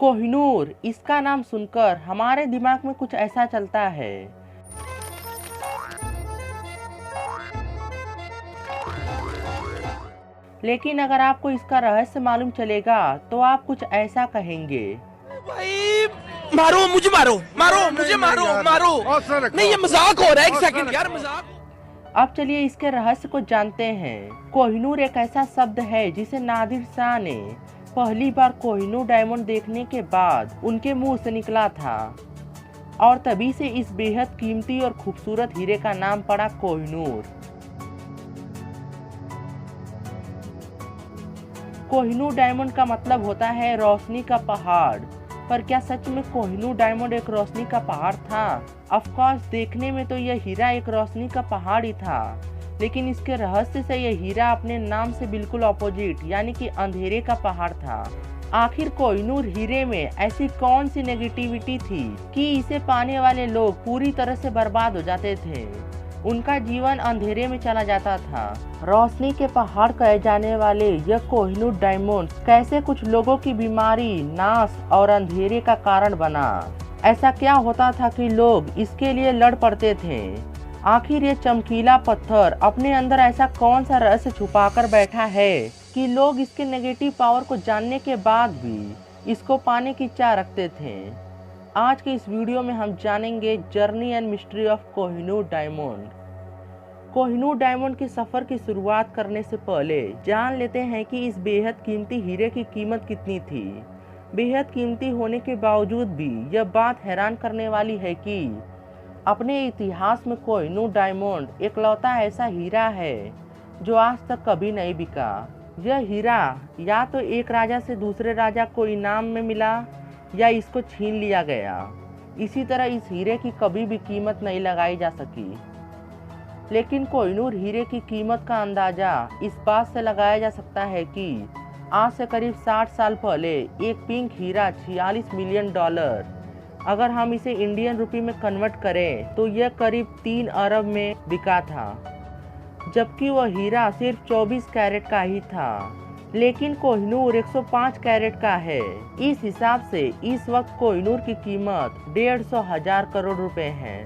कोहिनूर, इसका नाम सुनकर हमारे दिमाग में कुछ ऐसा चलता है। लेकिन अगर आपको इसका रहस्य मालूम चलेगा तो आप कुछ ऐसा कहेंगे। भाई मारो मुझे, मारो मारो मुझे, मारो मारो। नहीं ये मजाक हो रहा है, एक सेकंड यार, मजाक। अब चलिए इसके रहस्य को जानते हैं। कोहिनूर एक ऐसा शब्द है जिसे नादिर शाह ने पहली बार कोहिनूर डायमंड देखने के बाद उनके मुंह से निकला था और तभी से इस बेहद कीमती और खूबसूरत हीरे का नाम पड़ा कोहिनूर। कोहिनूर डायमंड का मतलब होता है रोशनी का पहाड़। पर क्या सच में कोहिनूर डायमंड एक रोशनी का पहाड़ था? ऑफ कोर्स देखने में तो यह हीरा एक रोशनी का पहाड़ ही था, लेकिन इसके रहस्य से यह हीरा अपने नाम से बिल्कुल ऑपोजिट यानी कि अंधेरे का पहाड़ था। आखिर कोहिनूर हीरे में ऐसी कौन सी नेगेटिविटी थी कि इसे पाने वाले लोग पूरी तरह से बर्बाद हो जाते थे, उनका जीवन अंधेरे में चला जाता था। रोशनी के पहाड़ कहे जाने वाले यह कोहिनूर डायमंड कैसे कुछ लोगों की बीमारी, नाश और अंधेरे का कारण बना? ऐसा क्या होता था कि लोग इसके लिए लड़ पड़ते थे? आखिर ये चमकीला पत्थर अपने अंदर ऐसा कौन सा रहस्य छुपाकर बैठा है कि लोग इसके नेगेटिव पावर को जानने के बाद भी इसको पाने की चाह रखते थे? आज के इस वीडियो में हम जानेंगे journey and mystery of Kohinoor diamond. Kohinoor diamond के सफर की शुरुआत करने से पहले जान लेते हैं कि इस बेहद कीमती हीरे की कीमत कितनी थी। बेहद कीमती होने के बावजूद भी यह बात हैरान करने वाली है कि अपने इतिहास में कोहिनूर डायमंड एकलौता ऐसा हीरा है जो आज तक कभी नहीं बिका। यह हीरा या तो एक राजा से दूसरे राजा को इनाम में मिला या इसको छीन लिया गया। इसी तरह इस हीरे की कभी भी कीमत नहीं लगाई जा सकी। लेकिन कोहिनूर हीरे की कीमत का अंदाजा इस बात से लगाया जा सकता है कि आज से करीब 60 साल पहले एक पिंक हीरा 46 मिलियन डॉलर, अगर हम इसे इंडियन रुपी में कन्वर्ट करें तो यह करीब 3 अरब में बिका था, जबकि वह हीरा सिर्फ 24 कैरेट का ही था। लेकिन कोहिनूर 105 कैरेट का है। इस हिसाब से इस वक्त कोहिनूर की कीमत 150 करोड़ रुपए है।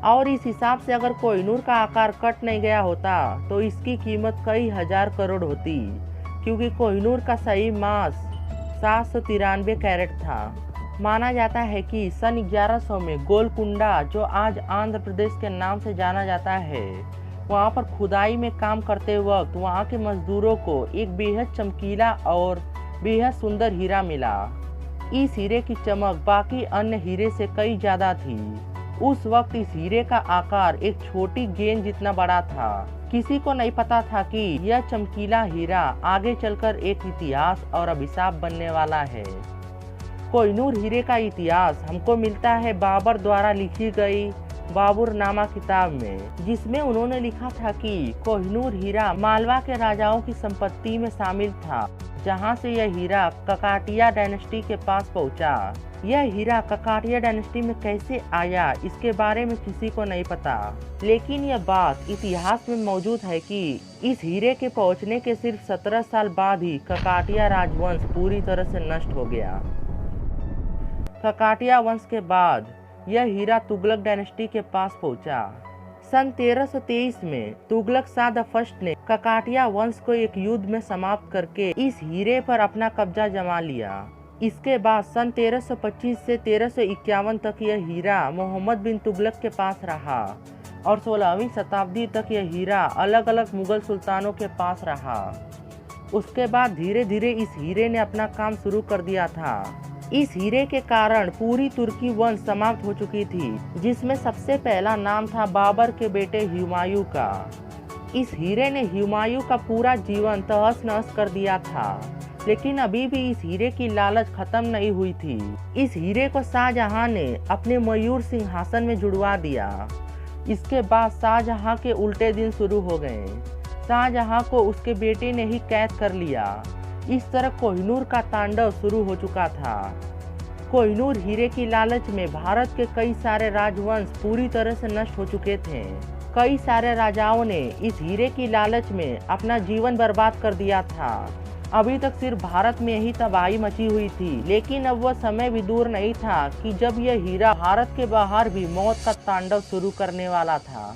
और इस हिसाब से अगर कोहिनूर का आकार कट नहीं गया होता तो इसकी कीमत कई हजार करोड़ होती, क्योंकि कोहिनूर का सही मास 793 कैरेट था। माना जाता है कि सन 1100 में गोलकुंडा, जो आज आंध्र प्रदेश के नाम से जाना जाता है, वहाँ पर खुदाई में काम करते वक्त वहाँ के मजदूरों को एक बेहद चमकीला और बेहद सुंदर हीरा मिला। इस हीरे की चमक बाकी अन्य हीरे से कई ज्यादा थी। उस वक्त इस हीरे का आकार एक छोटी गेंद जितना बड़ा था। किसी को नहीं पता था कि यह चमकीला हीरा आगे चलकर एक इतिहास और अभिशाप बनने वाला है। कोहिनूर हीरे का इतिहास हमको मिलता है बाबर द्वारा लिखी गई बाबरनामा किताब में, जिसमें उन्होंने लिखा था कि कोहिनूर हीरा मालवा के राजाओं की संपत्ति में शामिल था, जहां से यह हीरा ककाटिया डायनेस्टी के पास पहुंचा। यह हीरा ककाटिया डायनेस्टी में कैसे आया इसके बारे में किसी को नहीं पता, लेकिन यह बात इतिहास में मौजूद है कि इस हीरे के पहुंचने के सिर्फ 17 साल बाद ही ककाटिया राजवंश पूरी तरह से नष्ट हो गया। ककाटिया वंश के बाद यह हीरा तुगलक डायनेस्टी के पास पहुंचा। सन 1323 में तुगलक शाह द फर्स्ट ने ककाटिया वंश को एक युद्ध में समाप्त करके इस हीरे पर अपना कब्जा जमा लिया। इसके बाद सन 1325 से 1351 तक यह हीरा मोहम्मद बिन तुगलक के पास रहा और 16वीं शताब्दी तक यह हीरा अलग अलग मुगल सुल्तानों के पास रहा। उसके बाद धीरे धीरे इस हीरे ने अपना काम शुरू कर दिया था। इस हीरे के कारण पूरी तुर्की वंश समाप्त हो चुकी थी, जिसमें सबसे पहला नाम था बाबर के बेटे हुमायूं का। इस हीरे ने हुमायूं का पूरा जीवन तहस नहस कर दिया था, लेकिन अभी भी इस हीरे की लालच खत्म नहीं हुई थी। इस हीरे को शाहजहां ने अपने मयूर सिंहासन में जुड़वा दिया। इसके बाद शाहजहां के उल्टे दिन शुरू हो गए। शाहजहां को उसके बेटे ने ही कैद कर लिया। इस तरह कोहिनूर का तांडव शुरू हो चुका था। कोहिनूर हीरे की लालच में भारत के कई सारे राजवंश पूरी तरह से नष्ट हो चुके थे। कई सारे राजाओं ने इस हीरे की लालच में अपना जीवन बर्बाद कर दिया था। अभी तक सिर्फ भारत में ही तबाही मची हुई थी, लेकिन अब वह समय भी दूर नहीं था कि जब यह हीरा भारत के बाहर भी मौत का तांडव शुरू करने वाला था।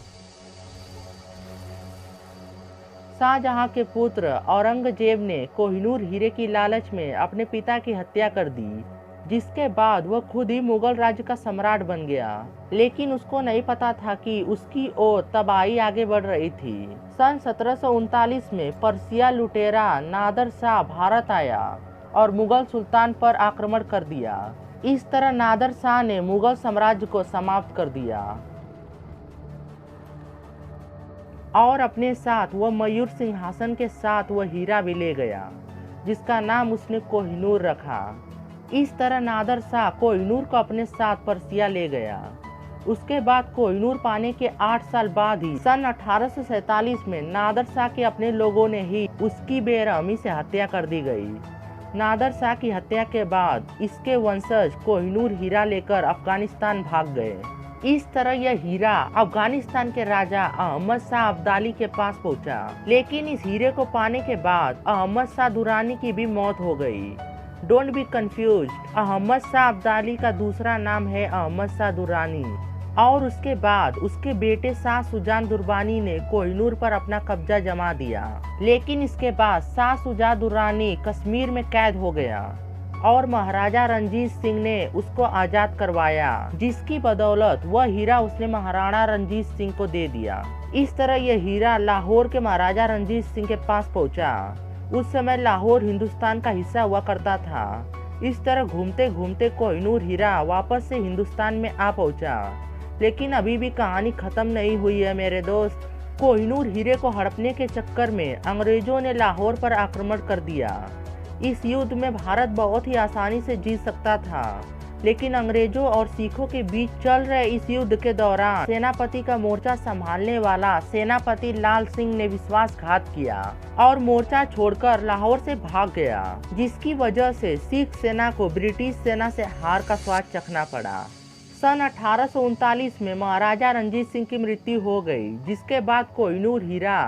शाहजहां के पुत्र औरंगजेब ने कोहिनूर हीरे की लालच में अपने पिता की हत्या कर दी, जिसके बाद वह खुद ही मुगल राज्य का सम्राट बन गया। लेकिन उसको नहीं पता था कि उसकी ओर तबाही आगे बढ़ रही थी। सन 1739 में पर्सिया लुटेरा नादर शाह भारत आया और मुगल सुल्तान पर आक्रमण कर दिया। इस तरह नादर शाह ने मुगल साम्राज्य को समाप्त कर दिया और अपने साथ वह मयूर सिंहासन के साथ वह हीरा भी ले गया, जिसका नाम उसने कोहिनूर रखा। इस तरह नादर शाह कोहिनूर को अपने साथ पर्सिया ले गया। उसके बाद कोहिनूर पाने के 8 साल बाद ही सन 1847 में नादर शाह के अपने लोगों ने ही उसकी बेरहमी से हत्या कर दी गई। नादर शाह की हत्या के बाद इसके वंशज कोहिनूर हीरा लेकर अफगानिस्तान भाग गए। इस तरह यह हीरा अफगानिस्तान के राजा अहमद शाह अब्दाली के पास पहुंचा। लेकिन इस हीरे को पाने के बाद अहमद शाह दुरानी की भी मौत हो गई। Don't be confuse, Ahmad Shah Abdali का दूसरा नाम है अहमद शाह दुरानी। और उसके बाद उसके बेटे शाह सुजान दुरबानी ने कोहिनूर पर अपना कब्जा जमा दिया। लेकिन इसके बाद शाह सुजा दुरानी कश्मीर में कैद हो गया और महाराजा रणजीत सिंह ने उसको आजाद करवाया, जिसकी बदौलत वह हीरा उसने महाराणा रणजीत सिंह को दे दिया। इस तरह यह हीरा लाहौर के महाराजा रणजीत सिंह के पास पहुंचा। उस समय लाहौर हिंदुस्तान का हिस्सा हुआ करता था। इस तरह घूमते घूमते कोहिनूर हीरा वापस से हिंदुस्तान में आ पहुंचा। लेकिन अभी भी कहानी खत्म नहीं हुई है मेरे दोस्त। कोहिनूर हीरे को हड़पने के चक्कर में अंग्रेजों ने लाहौर पर आक्रमण कर दिया। इस युद्ध में भारत बहुत ही आसानी से जीत सकता था, लेकिन अंग्रेजों और सिखों के बीच चल रहे इस युद्ध के दौरान सेनापति का मोर्चा संभालने वाला सेनापति लाल सिंह ने विश्वासघात किया और मोर्चा छोड़कर लाहौर से भाग गया, जिसकी वजह से सिख सेना को ब्रिटिश सेना से हार का स्वाद चखना पड़ा। सन 1839 में महाराजा रणजीत सिंह की मृत्यु हो गई, जिसके बाद कोहिनूर हीरा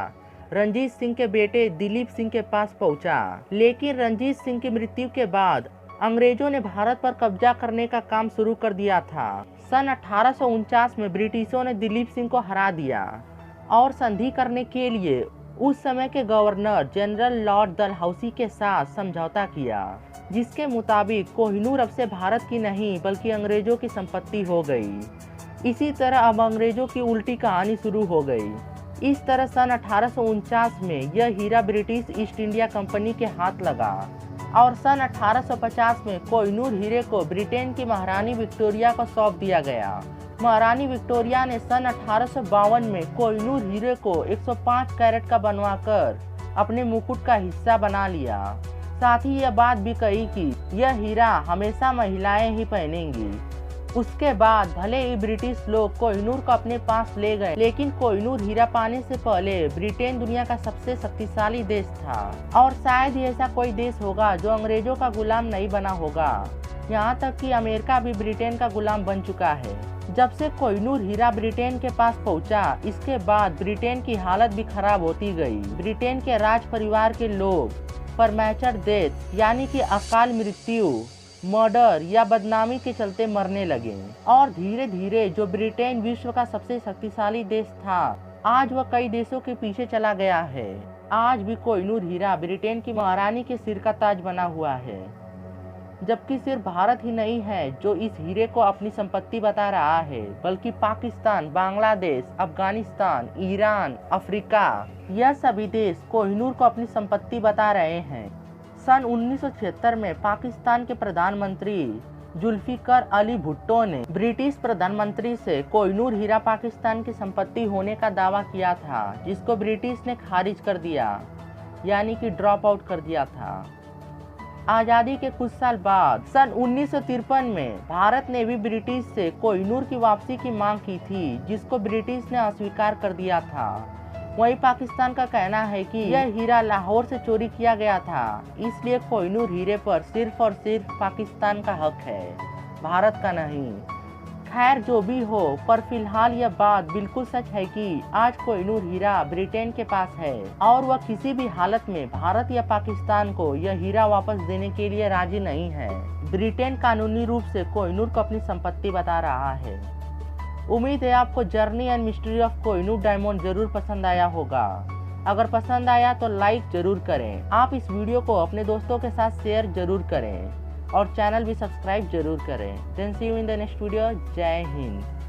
रणजीत सिंह के बेटे दिलीप सिंह के पास पहुंचा। लेकिन रणजीत सिंह की मृत्यु के बाद अंग्रेजों ने भारत पर कब्जा करने का काम शुरू कर दिया था। सन 1849 में ब्रिटिशों ने दिलीप सिंह को हरा दिया और संधि करने के लिए उस समय के गवर्नर जनरल लॉर्ड डलहौसी के साथ समझौता किया, जिसके मुताबिक कोहिनूर अब से भारत की नहीं बल्कि अंग्रेजों की संपत्ति हो गई। इसी तरह अब अंग्रेजों की उल्टी कहानी शुरू हो गई। इस तरह सन 1849 में यह हीरा ब्रिटिश ईस्ट इंडिया कंपनी के हाथ लगा और सन 1850 में कोहिनूर हीरे को ब्रिटेन की महारानी विक्टोरिया को सौंप दिया गया। महारानी विक्टोरिया ने सन 1852 में कोहिनूर हीरे को 105 कैरेट का बनवाकर अपने मुकुट का हिस्सा बना लिया। साथ ही यह बात भी कही कि यह हीरा हमेशा महिलाएं ही पहनेंगी। उसके बाद भले ही ब्रिटिश लोग कोहिनूर को अपने पास ले गए, लेकिन कोहिनूर हीरा पाने से पहले ब्रिटेन दुनिया का सबसे शक्तिशाली देश था और शायद ही ऐसा कोई देश होगा जो अंग्रेजों का गुलाम नहीं बना होगा। यहाँ तक कि अमेरिका भी ब्रिटेन का गुलाम बन चुका है। जब से कोहिनूर हीरा ब्रिटेन के पास पहुँचा, इसके बाद ब्रिटेन की हालत भी खराब होती गई। ब्रिटेन के राज परिवार के लोग प्रीमैचर डेथ यानी कि अकाल मृत्यु, मर्डर या बदनामी के चलते मरने लगे और धीरे धीरे जो ब्रिटेन विश्व का सबसे शक्तिशाली देश था, आज वह कई देशों के पीछे चला गया है। आज भी कोहिनूर हीरा ब्रिटेन की महारानी के सिर का ताज बना हुआ है, जबकि सिर्फ भारत ही नहीं है जो इस हीरे को अपनी संपत्ति बता रहा है, बल्कि पाकिस्तान, बांग्लादेश, अफगानिस्तान, ईरान, अफ्रीका, यह सभी देश कोहिनूर को अपनी संपत्ति बता रहे हैं। सन 1976 में पाकिस्तान के प्रधानमंत्री जुल्फिकर अली भुट्टो ने ब्रिटिश प्रधानमंत्री से कोहिनूर हीरा पाकिस्तान की संपत्ति होने का दावा किया था, जिसको ब्रिटिश ने खारिज कर दिया, यानी कि ड्रॉप आउट कर दिया था। आज़ादी के कुछ साल बाद सन 1953 में भारत ने भी ब्रिटिश से कोहिनूर की वापसी की मांग की थी, जिसको ब्रिटिश ने अस्वीकार कर दिया था। वहीं पाकिस्तान का कहना है कि यह हीरा लाहौर से चोरी किया गया था, इसलिए कोहिनूर हीरे पर सिर्फ और सिर्फ पाकिस्तान का हक है, भारत का नहीं। खैर जो भी हो, पर फिलहाल यह बात बिल्कुल सच है कि आज कोहिनूर हीरा ब्रिटेन के पास है और वह किसी भी हालत में भारत या पाकिस्तान को यह हीरा वापस देने के लिए राजी नहीं है। ब्रिटेन कानूनी रूप से कोहिनूर को अपनी संपत्ति बता रहा है। उम्मीद है आपको journey and mystery of Kohinoor diamond जरूर पसंद आया होगा। अगर पसंद आया तो लाइक जरूर करें। आप इस वीडियो को अपने दोस्तों के साथ शेयर जरूर करें और चैनल भी सब्सक्राइब जरूर करें। Then see you in the next video. जय हिंद।